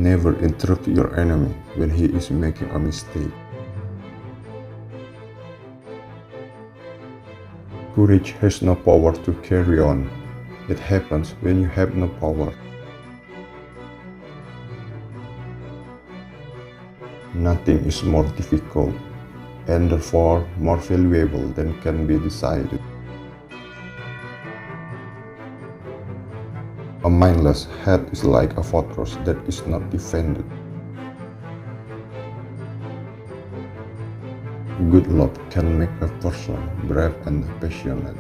Never interrupt your enemy when he is making a mistake. Courage has no power to carry on. It happens when you have no power. Nothing is more difficult and therefore more valuable than can be decided. A mindless head is like a fortress that is not defended. Good love can make a person brave and passionate.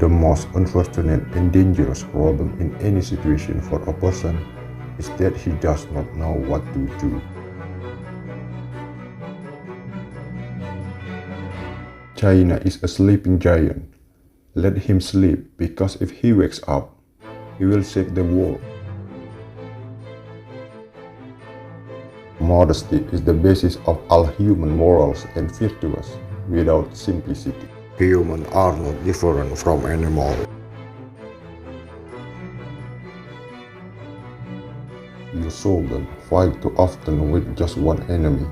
The most unfortunate and dangerous problem in any situation for a person is that he does not know what to do. China is a sleeping giant. Let him sleep, because if he wakes up, he will shake the world. Modesty is the basis of all human morals and virtues. Without simplicity, humans are not different from animals. You shouldn't fight too often with just one enemy,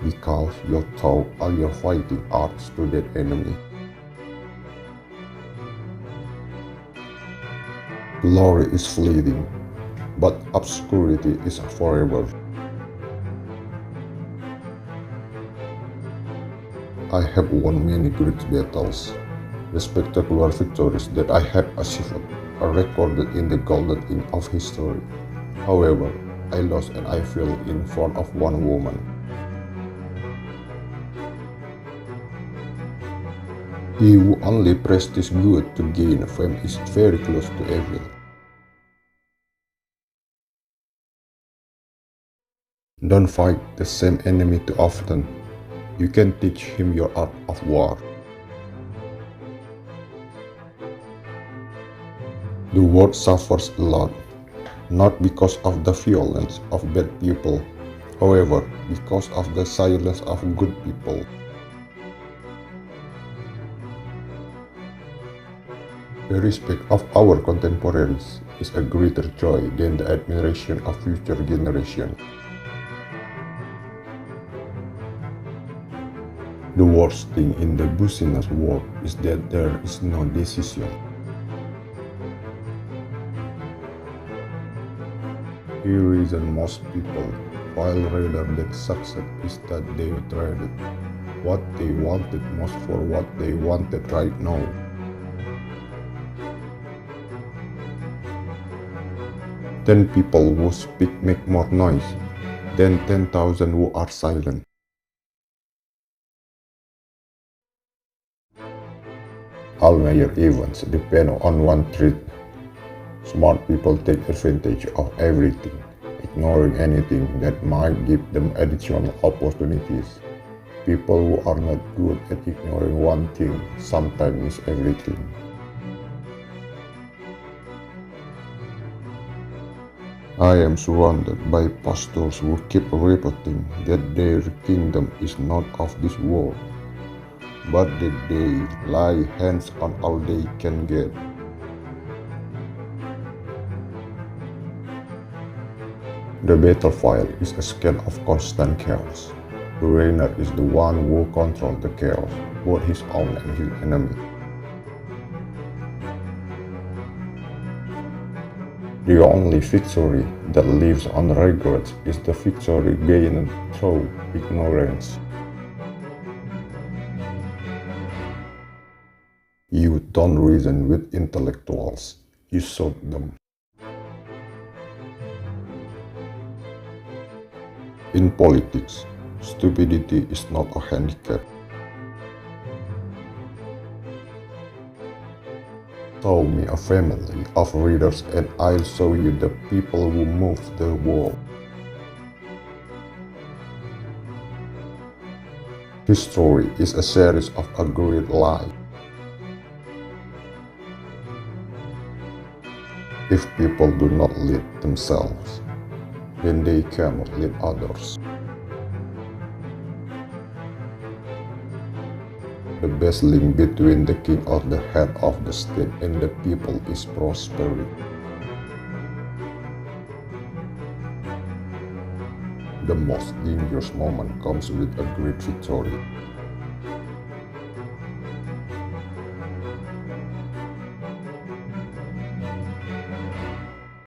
because you thought all your fighting arts to that enemy. Glory is fleeting, but obscurity is forever. I have won many great battles. The spectacular victories that I have achieved are recorded in the golden ink of history. However, I lost and I fell in front of one woman. He who only practices good to gain fame is very close to evil. Don't fight the same enemy too often. You can teach him your art of war. The world suffers a lot, not because of the violence of bad people, however, because of the silence of good people. The respect of our contemporaries is a greater joy than the admiration of future generations. The worst thing in the business world is that there is no decision. The reason most people fail rather than succeed is that they traded what they wanted most for what they wanted right now. Ten people who speak make more noise than 10,000 who are silent. All major events depend on one truth. Smart people take advantage of everything, ignoring anything that might give them additional opportunities. People who are not good at ignoring one thing sometimes miss everything. I am surrounded by pastors who keep repeating that their kingdom is not of this world, but that they lay hands on all they can get. The battlefield is a scene of constant chaos. The reigner is the one who controls the chaos, both his own and his enemy. The only victory that lives on regrets is the victory gained through ignorance. You don't reason with intellectuals, you shoot them. In politics, stupidity is not a handicap. Show me a family of readers and I'll show you the people who move the world. History is a series of agreed lies. If people do not lead themselves, then they cannot lead others. The best link between the king or the head of the state and the people is prosperity. The most dangerous moment comes with a great victory.